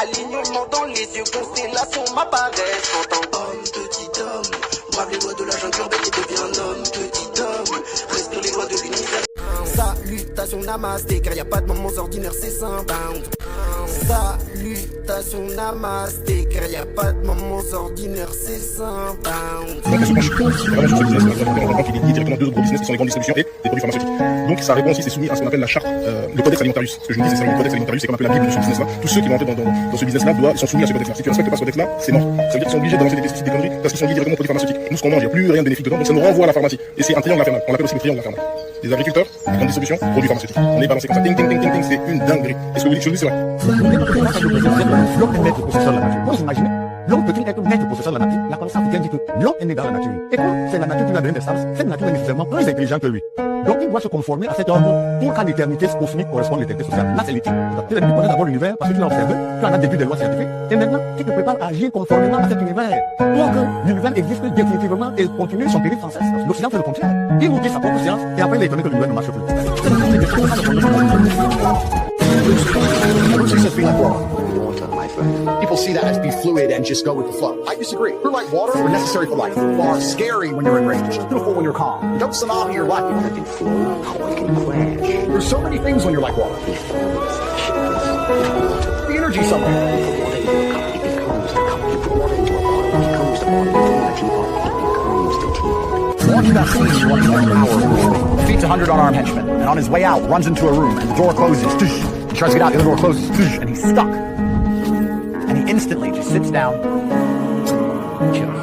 Alignement dans les yeux, constellation m'apparaît. J'entends homme, petit homme, brave les lois de la jungle urbaine et deviens un homme, petit homme, respire les lois de l'univers. Salutation namasté, car y a pas de moments ordinaires, c'est simple. Salutation namasté, car y a pas de moments ordinaires, c'est simple. Donc, elle se penche vraiment sur ce business. On comprend qu'il est lié directement à deux autres gros business qui sont les grandes distributions et des produits pharmaceutiques. Donc, sa réponse ici, c'est soumis à ce qu'on appelle la charte, le codex alimentarius. Ce que je vous dis, c'est le codex alimentarius, c'est comme un peu la bible de ce business-là. Tous ceux qui vont entrer dans ce business-là sont soumis à ce codex-là. Si tu respectes pas ce codex-là, c'est mort. Ça veut dire qu'ils sont obligés de lancer des pesticides, des conneries, parce qu'ils sont liés directement aux produits pharmaceutiques. Nous, ce qu'on mange, il n'y a plus rien de bénéfique dedans, donc ça nous renvoie à la pharmacie. Et c'est un triangle infernal. On l'appelle aussi le triangle infernal. Les agriculteurs, les grandes distributions, produits pharmaceutiques. On est balancé comme ça. Ting, ting, ting, ting, ting, c'est une dinguerie. Est-ce que vous dites que je vous dis, c'est vrai? Vous imaginez, l'homme peut-il être maître possesseur de la nature? La connaissance vient dit que l'homme est né dans la nature. Et comme c'est la nature qui lui a donné des sens, cette nature est nécessairement plus intelligente que lui. Donc il doit se conformer à cet ordre pour qu'à l'éternité cosmique corresponde l'éternité sociale. Là, c'est l'éthique. Tu connais d'abord l'univers parce que tu l'as observé, tu en as déduit des lois scientifiques, et maintenant tu te prépares à agir conformément à cet univers. Pour que l'univers existe définitivement et continue son périple sans cesse. L'Occident fait le contraire. Il nous dit sa propre science et après il est étonné que l'univers ne marche plus. People see that as be fluid and just go with the flow. I disagree. You're like water, are necessary for life. You are scary when you're enraged, beautiful when you're calm. You don't tsunami your life. I can flow, how I can crash. There's so many things when you're like water. The energy somewhere. It becomes the cup. You put water into a bottle, it becomes the bottle. You put the teapot, it becomes the teapot. Watch that scene, you watch that power. Defeats 100 unarmed henchmen, and on his way out, runs into a room, and the door closes. He tries to get out, the other door closes, and he's stuck. And he instantly just sits down, chills.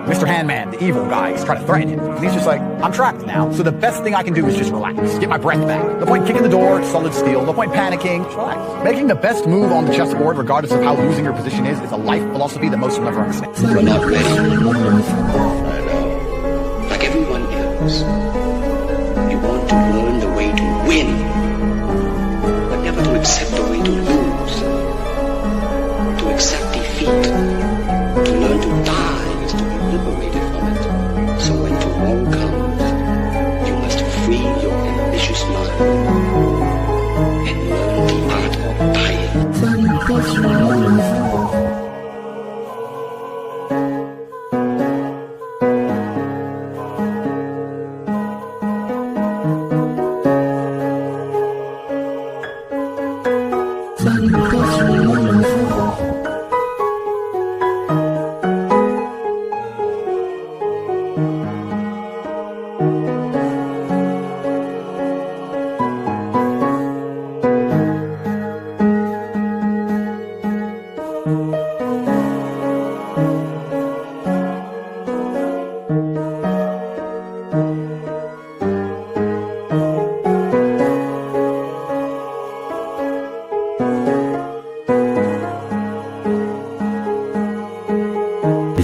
Mr. Handman, the evil guy, is trying to threaten him. And he's just like, I'm trapped now, so the best thing I can do is just relax, get my breath back. No point kicking the door, it's solid steel. No point panicking, just relax. Making the best move on the chessboard, regardless of how losing your position is a life philosophy that most will never understand. You're not ready. I know. Like everyone else, you want to learn the way to win, but never to accept the way to lose. To accept defeat, to learn to die is to be liberated from it. So when tomorrow comes, you must free your ambitious mind and learn the art of dying.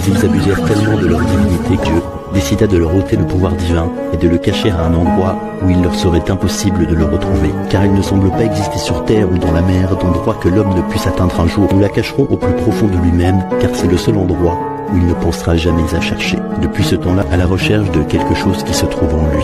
Ils abusèrent tellement de leur divinité que Dieu décida de leur ôter le pouvoir divin et de le cacher à un endroit où il leur serait impossible de le retrouver. Car il ne semble pas exister sur terre ou dans la mer d'endroit que l'homme ne puisse atteindre un jour. Nous la cacherons au plus profond de lui-même, car c'est le seul endroit où il ne pensera jamais à chercher. Depuis ce temps-là, à la recherche de quelque chose qui se trouve en lui.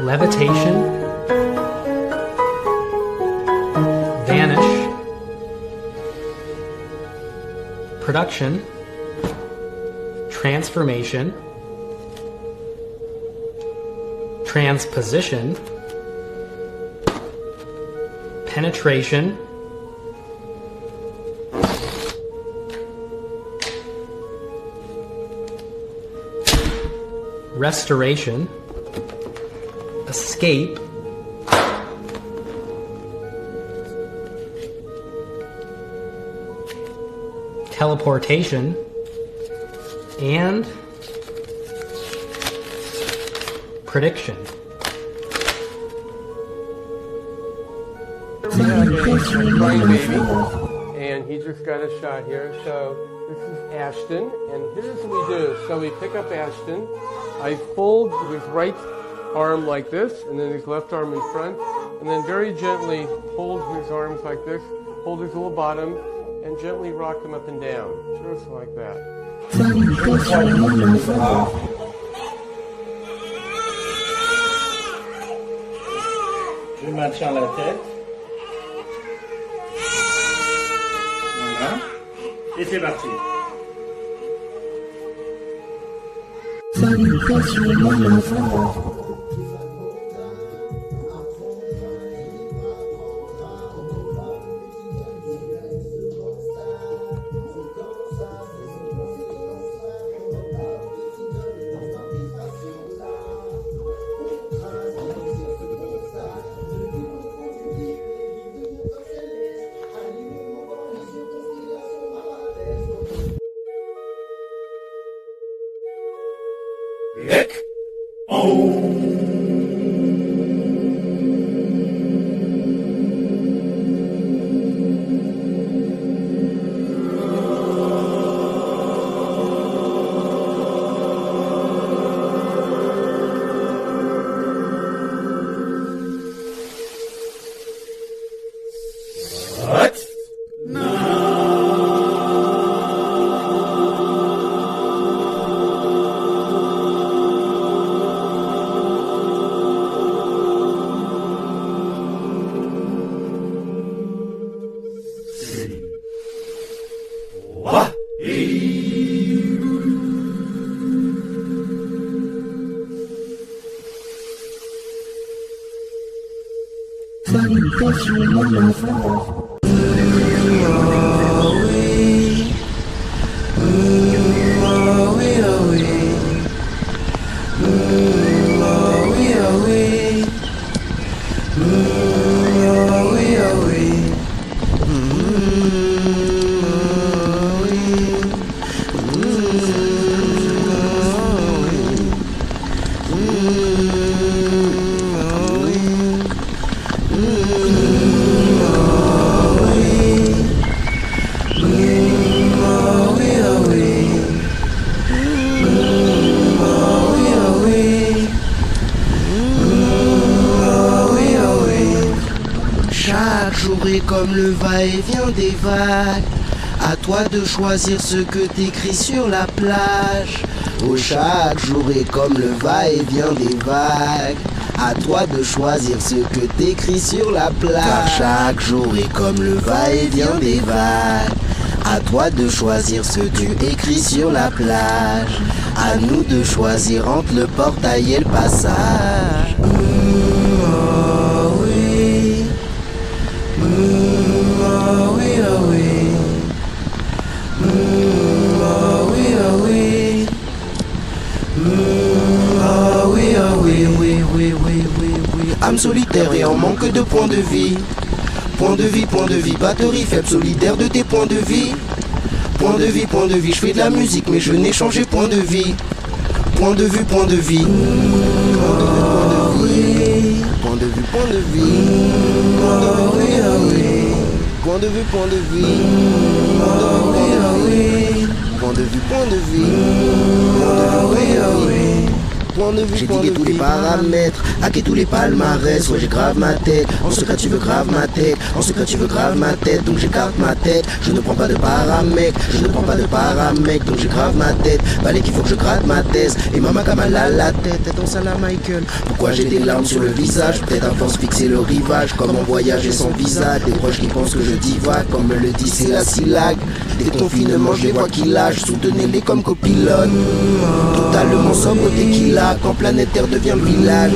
levitation, vanish, production, transformation, transposition, penetration, restoration, escape, teleportation, and prediction. Crying baby, and he just got a shot here. So this is Ashton, and here's what we do. So we pick up Ashton. I fold his right arm like this, and then his left arm in front, and then very gently hold his arms like this, hold his little bottom, and gently rock him up and down, just like that. Je maintiens la tête. Voilà. Et c'est parti. Comme le va-et-vient des vagues, à toi de choisir ce que t'écris sur la plage. Oh, chaque jour est comme le va-et-vient des vagues, à toi de choisir ce que t'écris sur la plage. Car chaque jour est comme le va-et-vient des vagues, à toi de choisir ce que tu écris sur la plage. À nous de choisir entre le portail et le passage. Âme solitaire et en manque de point de vie. Point de vie, batterie faible, solidaire de tes points de vie. Point de vie, je fais de la musique mais je n'ai changé point de vie. Point de vie. Point de vie. Point de vie. Point de vie. Point de vue. Point de vie. Point de vie. point de vue. J'ai digué tous les paramètres, hacké tous les palmarès. Ouais, j'ai grave ma tête, en ce cas tu veux grave ma tête, en ce cas tu veux grave ma tête, donc j'écarte ma tête. Je ne prends pas de paramètres, je ne prends pas de paramètres, donc j'ai grave ma tête. Fallait qu'il faut que je gratte ma thèse, et maman comme elle a la tête, et dans ça la Michael. Pourquoi j'ai des larmes sur le visage, peut-être à force fixer le rivage, comme en voyager sans visa. Des proches qui pensent que je divague, comme me le dit c'est la syllague. Des confinements je les vois qui lâchent, soutenez-les comme copilote. Totalement sobre tequila, quand planète Terre devient le village.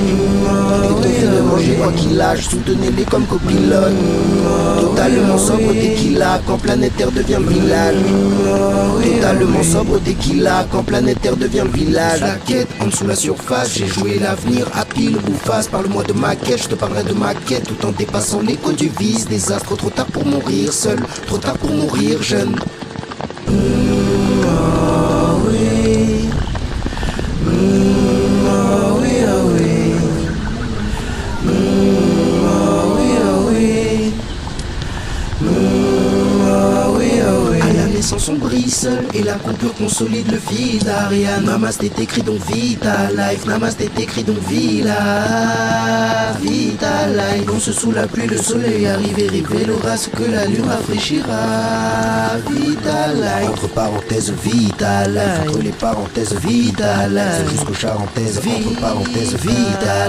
Des confinements je les vois qui lâchent, soutenez-les comme copilote. Totalement sobre tequila, quand planète Terre devient le village. Totalement sobre tequila, quand planète Terre devient le village. La quête en dessous la surface, j'ai joué l'avenir à pile ou face. Parle-moi de ma quête, je te parlerai de ma quête, tout en dépassant l'écho du vice des astres. Trop tard pour mourir seul, trop tard pour mourir jeune. On brille seul et la coupure consolide le vide. Ariane, Namasté t'écrit donc Vita Life, Namasté t'écrit donc Vita Life. On se sous la pluie, le soleil arrive et révélera ce que la lune rafraîchira. Vita Life, entre parenthèses Vita Life, entre les parenthèses Vita Life, jusqu'aux charentaises, entre parenthèses Vita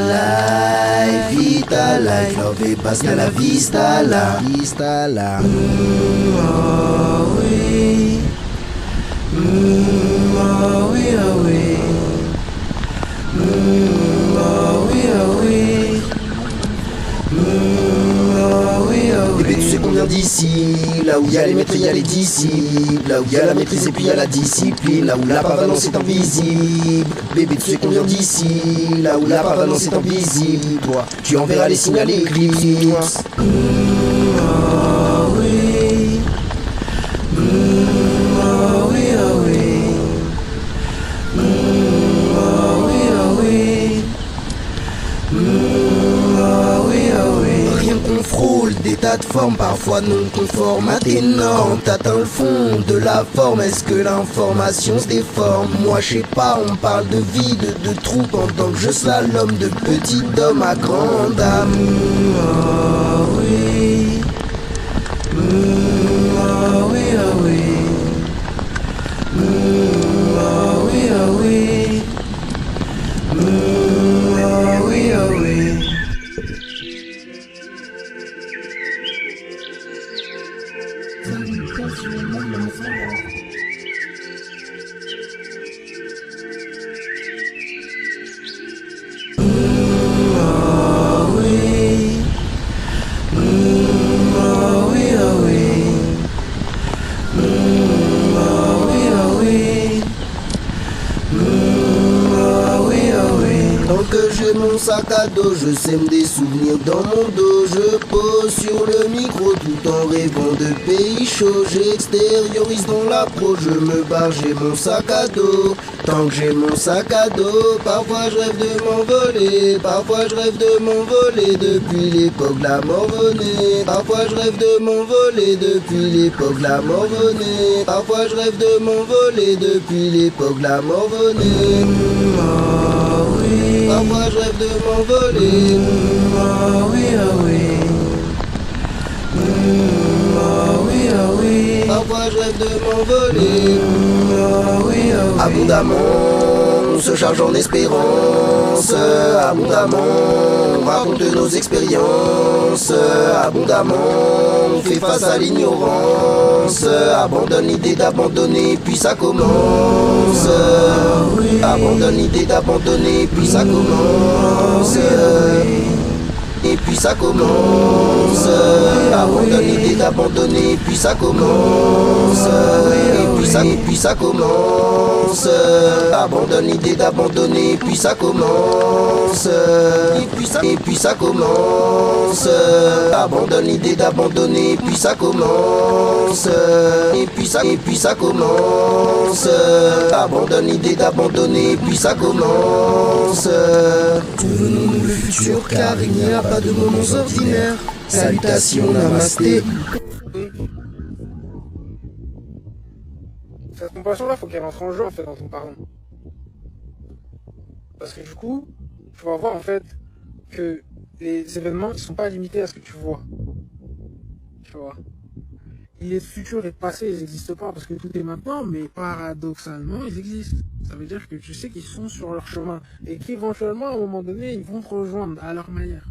Life, love et basta la vista la. Bébé, tu sais qu'on vient d'ici, là où il y a les maîtres, il y a les disciples, là où il y a la maîtrise et puis il y a la discipline, là où la permanence est invisible. Bébé, tu sais qu'on vient d'ici, là où la permanence est invisible. Toi, tu enverras les signes à l'éclipse. Rien qu'on frôle des tas de formes, parfois non conformes à tes normes. T'atteins le fond de la forme, est-ce que l'information se déforme? Moi je sais pas, on parle de vide, de trou pendant que je slalom de petit homme à grande âme. Tant que j'ai mon sac à dos, je sème des souvenirs dans mon dos. Je pose sur le micro tout en rêvant de pays chauds. J'extériorise dans la pro, je me barre, j'ai mon sac à dos. Tant que j'ai mon sac à dos, parfois je rêve de m'envoler. Parfois je rêve de m'envoler depuis l'époque de la Morvonnée. Parfois je rêve de m'envoler depuis l'époque de la Morvonnée. Parfois je rêve de m'envoler depuis l'époque de la Morvonnée. Parfois je rêve de m'envoler. Parfois je rêve de m'envoler. Abondamment, on se charge en espérance. Abondamment, on raconte nos expériences. Abondamment, on fait face à l'ignorance. Abandonne l'idée d'abandonner, puis ça commence. Abandonne l'idée d'abandonner, puis ça commence. Et puis ça commence. Abandonne l'idée d'abandonner, puis ça commence. Et puis ça commence. Abandonne l'idée d'abandonner, puis ça commence. Et puis ça commence. Abandonne l'idée d'abandonner, puis ça commence. Et puis ça commence. Abandonne l'idée d'abandonner, puis ça commence. Devenons le futur car il n'y a pas de moments ordinaires. Salutations, namasté. Cette compassion là, faut qu'elle rentre en jeu en fait dans ton parent. Parce que du coup, tu vas voir en fait que les événements ne sont pas limités à ce que tu vois. Tu vois. Les futurs et le passé, ils n'existent pas parce que tout est maintenant, mais paradoxalement, ils existent. Ça veut dire que tu sais qu'ils sont sur leur chemin et qu'éventuellement, à un moment donné, ils vont te rejoindre à leur manière.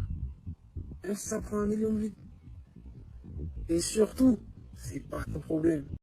Même si ça prend 1 million de vies. Et surtout, c'est pas ton problème.